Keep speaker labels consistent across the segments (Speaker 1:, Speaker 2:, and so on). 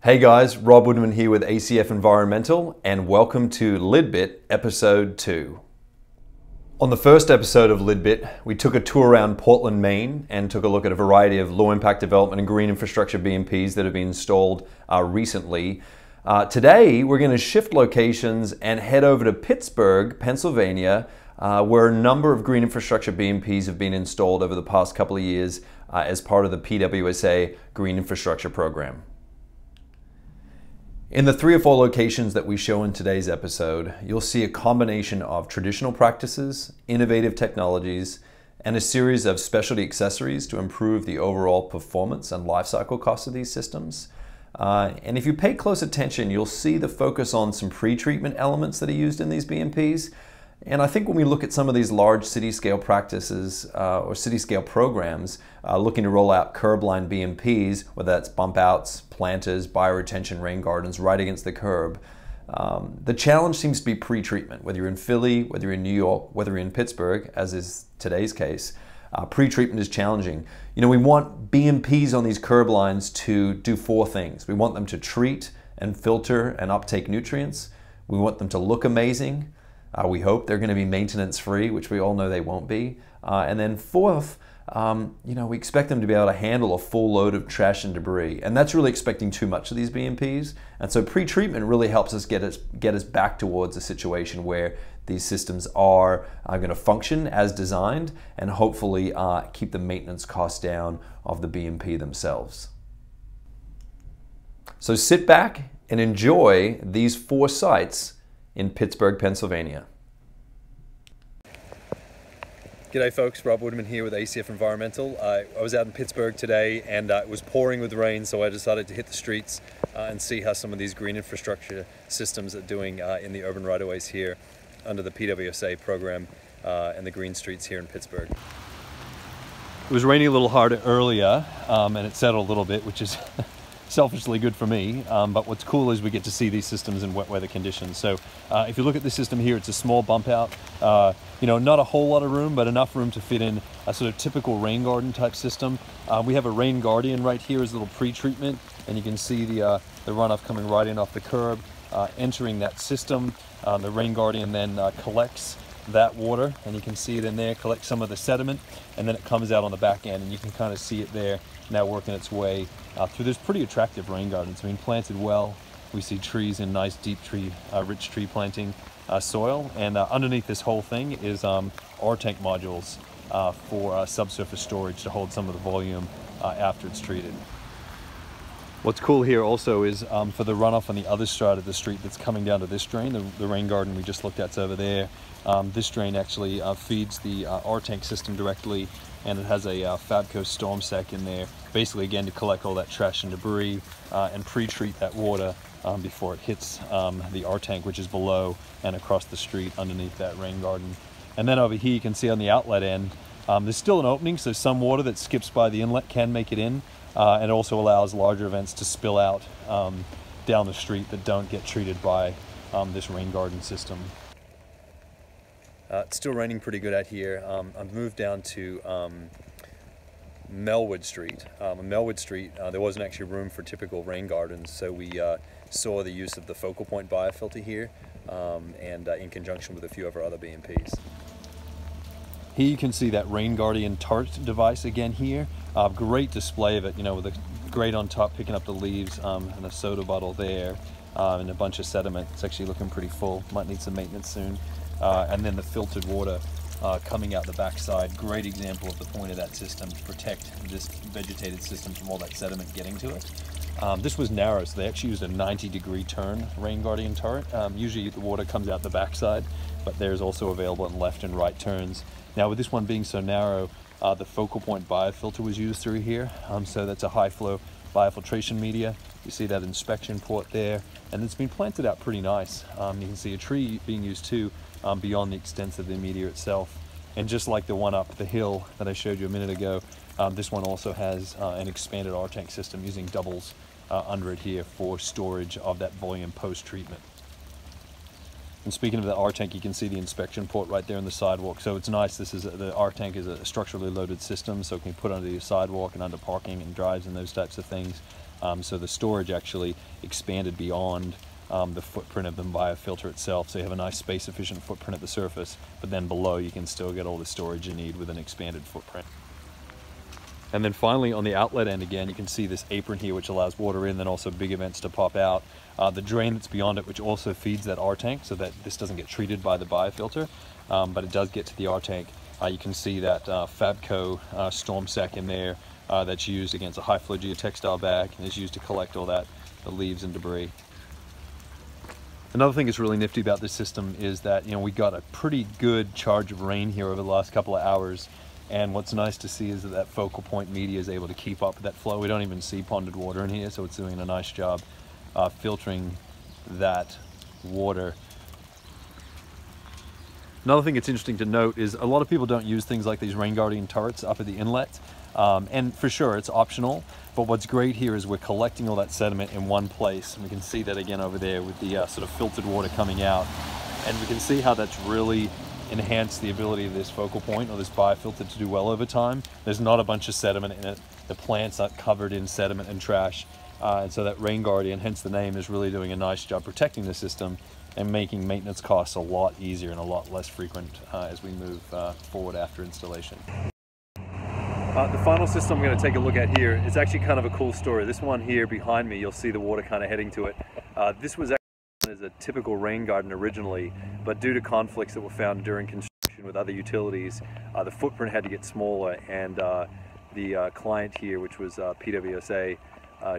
Speaker 1: Hey guys, Rob Woodman here with ACF Environmental, and welcome to LIDbit Episode 2. On the first episode of LIDbit, we took a tour around Portland, Maine, and took a look at a variety of low-impact development and green infrastructure BMPs that have been installed recently. Today, we're going to shift locations and head over to Pittsburgh, Pennsylvania, where a number of green infrastructure BMPs have been installed over the past couple of years as part of the PWSA Green Infrastructure Program. In the 3 or 4 locations that we show in today's episode, you'll see a combination of traditional practices, innovative technologies, and a series of specialty accessories to improve the overall performance and lifecycle costs of these systems. And if you pay close attention, you'll see the focus on some pre-treatment elements that are used in these BMPs. And I think when we look at some of these large city-scale practices or city-scale programs looking to roll out curb-line BMPs, whether that's bump outs, planters, bioretention rain gardens right against the curb, the challenge seems to be pre-treatment. Whether you're in Philly, whether you're in New York, whether you're in Pittsburgh, as is today's case, pre-treatment is challenging. You know, we want BMPs on these curb lines to do 4 things. We want them to treat and filter and uptake nutrients. We want them to look amazing. We hope they're going to be maintenance free, which we all know they won't be. And then fourth, we expect them to be able to handle a full load of trash and debris. And that's really expecting too much of these BMPs. And so pre-treatment really helps us get us back towards a situation where these systems are going to function as designed and hopefully keep the maintenance costs down of the BMP themselves. So sit back and enjoy these 4 sites in Pittsburgh, Pennsylvania. G'day folks, Rob Woodman here with ACF Environmental. I was out in Pittsburgh today and it was pouring with rain, so I decided to hit the streets and see how some of these green infrastructure systems are doing in the urban right-of-ways here under the PWSA program and the green streets here in Pittsburgh. It was raining a little harder earlier and it settled a little bit, which is selfishly good for me, but what's cool is we get to see these systems in wet weather conditions. So if you look at this system here, it's a small bump out, not a whole lot of room, but enough room to fit in a sort of typical rain garden type system. We have a rain guardian right here as a little pre-treatment, and you can see the runoff coming right in off the curb, entering that system. The rain guardian then collects that water, and you can see it in there, collect some of the sediment, and then it comes out on the back end, and you can kind of see it there now working its way through this pretty attractive rain garden. It's been planted well. We see trees in nice deep tree, rich tree planting soil, and underneath this whole thing is R-tank modules for subsurface storage to hold some of the volume after it's treated. What's cool here also is for the runoff on the other side of the street that's coming down to this drain, the rain garden we just looked at's over there. This drain actually feeds the R-tank system directly, and it has a Fabco storm sack in there, basically again to collect all that trash and debris and pre-treat that water before it hits the R-tank, which is below and across the street underneath that rain garden. And then over here you can see on the outlet end, there's still an opening, so some water that skips by the inlet can make it in, and it also allows larger events to spill out down the street that don't get treated by this rain garden system. It's still raining pretty good out here. I've moved down to Melwood Street. On Melwood Street, there wasn't actually room for typical rain gardens, so we saw the use of the focal point biofilter here, and in conjunction with a few of our other BMPs. Here you can see that Rain Guardian Tart device again here. Great display of it, with a grate on top picking up the leaves and a soda bottle there and a bunch of sediment. It's actually looking pretty full. Might need some maintenance soon. And then the filtered water coming out the backside. Great example of the point of that system to protect this vegetated system from all that sediment getting to it. This was narrow, so they actually used a 90-degree turn Rain Guardian turret. Usually the water comes out the backside, but there's also available in left and right turns. Now with this one being so narrow, the focal point biofilter was used through here. So that's a high flow biofiltration media. You see that inspection port there, and it's been planted out pretty nice. You can see a tree being used too beyond the extent of the media itself. And just like the one up the hill that I showed you a minute ago, this one also has an expanded R-tank system using doubles under it here for storage of that volume post-treatment. And speaking of the R-tank, you can see the inspection port right there in the sidewalk. So it's nice. The R-tank is a structurally loaded system, so it can be put under your sidewalk and under parking and drives and those types of things. So the storage actually expanded beyond the footprint of the biofilter itself. So you have a nice space efficient footprint at the surface, but then below you can still get all the storage you need with an expanded footprint. And then finally on the outlet end again, you can see this apron here which allows water in, then also big vents to pop out. The drain that's beyond it which also feeds that R tank so that this doesn't get treated by the biofilter, but it does get to the R tank. You can see that Fabco storm sack in there that's used against a high flow geotextile bag and is used to collect all that, the leaves and debris. Another thing that's really nifty about this system is that, you know, we got a pretty good charge of rain here over the last couple of hours. And what's nice to see is that focal point media is able to keep up with that flow. We don't even see ponded water in here, so it's doing a nice job filtering that water. Another thing that's interesting to note is a lot of people don't use things like these rain guardian turrets up at the inlet. And for sure, it's optional. But what's great here is we're collecting all that sediment in one place. And we can see that again over there with the sort of filtered water coming out. And we can see how that's really enhanced the ability of this focal point or this biofilter to do well over time. There's not a bunch of sediment in it. The plants aren't covered in sediment and trash. And so that rain guardian, hence the name, is really doing a nice job protecting the system and making maintenance costs a lot easier and a lot less frequent as we move forward after installation. The final system I'm going to take a look at here is actually kind of a cool story. This one here behind me, you'll see the water kind of heading to it. This was as a typical rain garden originally, but due to conflicts that were found during construction with other utilities, the footprint had to get smaller, and the client here, which was PWSA,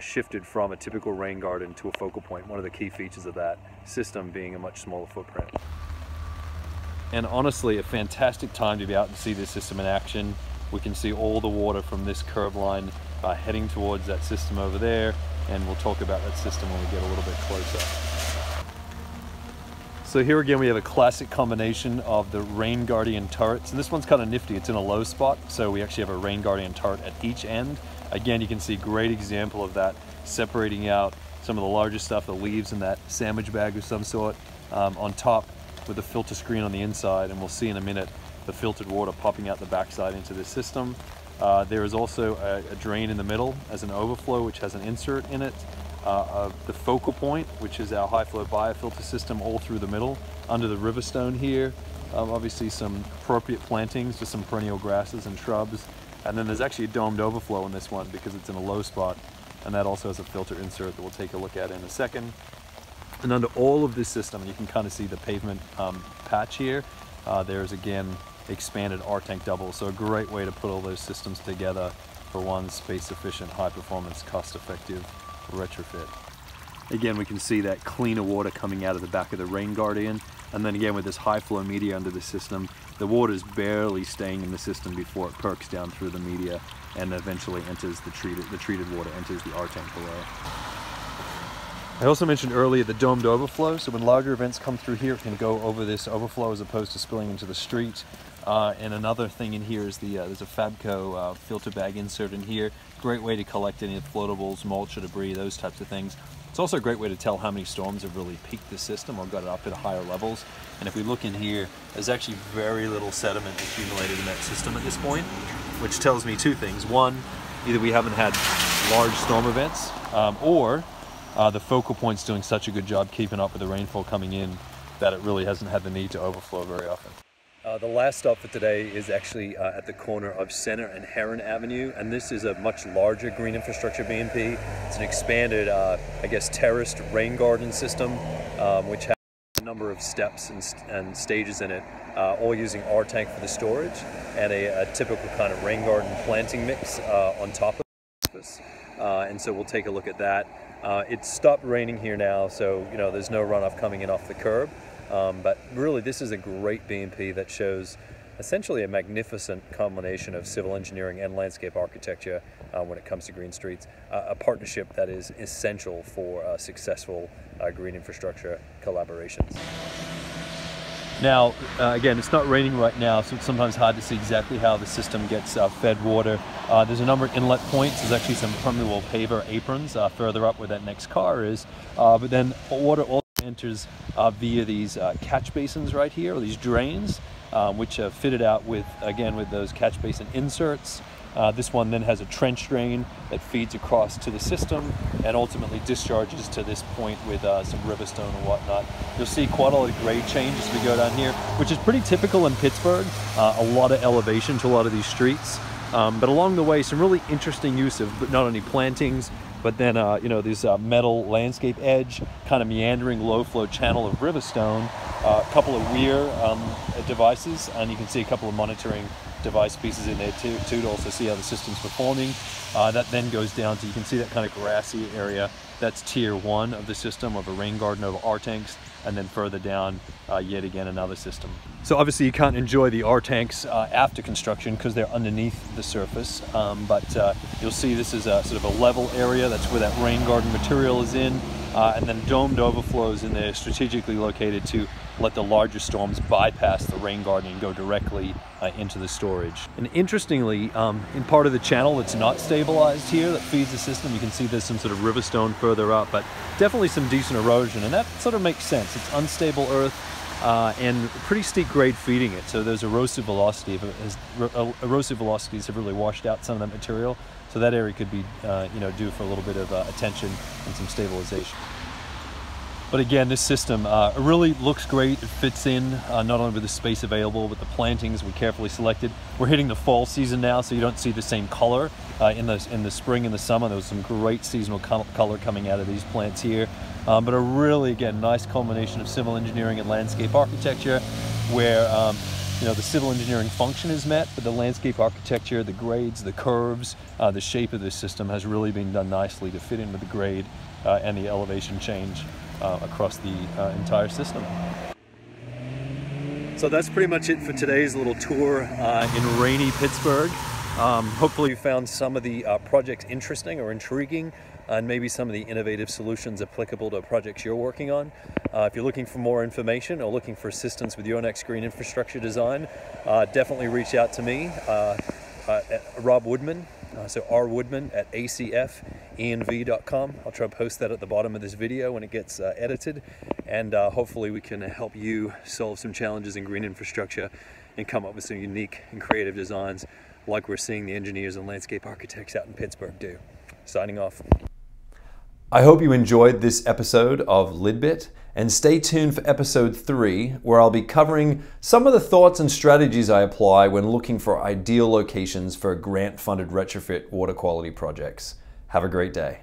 Speaker 1: shifted from a typical rain garden to a focal point, one of the key features of that system being a much smaller footprint. And honestly, a fantastic time to be out and see this system in action. We can see all the water from this curb line heading towards that system over there, and we'll talk about that system when we get a little bit closer. So here again we have a classic combination of the rain guardian turrets, and this one's kind of nifty. It's in a low spot, so we actually have a rain guardian turret at each end. Again, you can see a great example of that, separating out some of the larger stuff, the leaves in that sandwich bag of some sort, on top with a filter screen on the inside, and we'll see in a minute the filtered water popping out the backside into this system. There is also a drain in the middle as an overflow, which has an insert in it. The focal point, which is our high flow biofilter system, all through the middle. Under the river stone here, obviously some appropriate plantings with some perennial grasses and shrubs. And then there's actually a domed overflow in this one because it's in a low spot, and that also has a filter insert that we'll take a look at in a second. And under all of this system, you can kind of see the pavement patch here. There's again expanded R tank double, so a great way to put all those systems together for one space efficient, high performance, cost effective retrofit. Again, we can see that cleaner water coming out of the back of the rain guardian, and then again with this high flow media under the system, the water is barely staying in the system before it perks down through the media and eventually enters the treated water enters the R tank below. I also mentioned earlier the domed overflow, so when larger events come through here, it can go over this overflow as opposed to spilling into the street. And another thing in here is there's a Fabco filter bag insert in here. Great way to collect any floatables, mulch or debris, those types of things. It's also a great way to tell how many storms have really peaked the system or got it up at higher levels. And if we look in here, there's actually very little sediment accumulated in that system at this point, which tells me two things. One, either we haven't had large storm events, or the focal point's doing such a good job keeping up with the rainfall coming in that it really hasn't had the need to overflow very often. The last stop for today is actually at the corner of Center and Heron Avenue, and this is a much larger green infrastructure B&P. It's an expanded, I guess, terraced rain garden system, which has a number of steps and stages in it, all using R tank for the storage and a typical kind of rain garden planting mix on top of this. And so we'll take a look at that. It's stopped raining here now, so there's no runoff coming in off the curb. But really, this is a great B&P that shows essentially a magnificent combination of civil engineering and landscape architecture when it comes to green streets, a partnership that is essential for successful green infrastructure collaborations. Now, again, it's not raining right now, so it's sometimes hard to see exactly how the system gets fed water. There's a number of inlet points. There's actually some permeable paver aprons further up where that next car is. But then water also enters via these catch basins right here, or these drains, which are fitted out with, again, with those catch basin inserts. This one then has a trench drain that feeds across to the system and ultimately discharges to this point with some riverstone and whatnot. You'll see quite a lot of grade change as we go down here, which is pretty typical in Pittsburgh. A lot of elevation to a lot of these streets. But along the way, some really interesting use of not only plantings, but then this metal landscape edge, kind of meandering low flow channel of riverstone, a couple of weir devices, and you can see a couple of monitoring device pieces in there too to also see how the system's performing. That then goes down to, you can see that kind of grassy area. That's tier 1 of the system, of a rain garden over R tanks, and then further down, yet again another system. So obviously you can't enjoy the R tanks after construction because they're underneath the surface, but you'll see this is a sort of a level area. That's where that rain garden material is in, and then domed overflows in there, strategically located to let the larger storms bypass the rain garden and go directly into the storage. And interestingly, in part of the channel that's not stabilized here that feeds the system, you can see there's some sort of riverstone further up, but definitely some decent erosion, and that sort of makes sense. It's unstable earth and pretty steep grade feeding it, so there's erosive velocity. Erosive velocities have really washed out some of that material, so that area could be due for a little bit of attention and some stabilization. But again, this system really looks great. It fits in not only with the space available, but the plantings we carefully selected. We're hitting the fall season now, so you don't see the same color in the spring and the summer. There was some great seasonal color coming out of these plants here. But a really, again, nice combination of civil engineering and landscape architecture, where the civil engineering function is met, but the landscape architecture, the grades, the curves, the shape of this system has really been done nicely to fit in with the grade and the elevation change across the entire system. So that's pretty much it for today's little tour in rainy Pittsburgh. Hopefully you found some of the projects interesting or intriguing, and maybe some of the innovative solutions applicable to projects you're working on. If you're looking for more information or looking for assistance with your next green infrastructure design, definitely reach out to me, Rob Woodman, so rwoodman at acfenv.com. I'll try to post that at the bottom of this video when it gets edited, and hopefully we can help you solve some challenges in green infrastructure and come up with some unique and creative designs like we're seeing the engineers and landscape architects out in Pittsburgh do. Signing off. I hope you enjoyed this episode of LIDbit, and stay tuned for episode 3, where I'll be covering some of the thoughts and strategies I apply when looking for ideal locations for grant-funded retrofit water quality projects. Have a great day.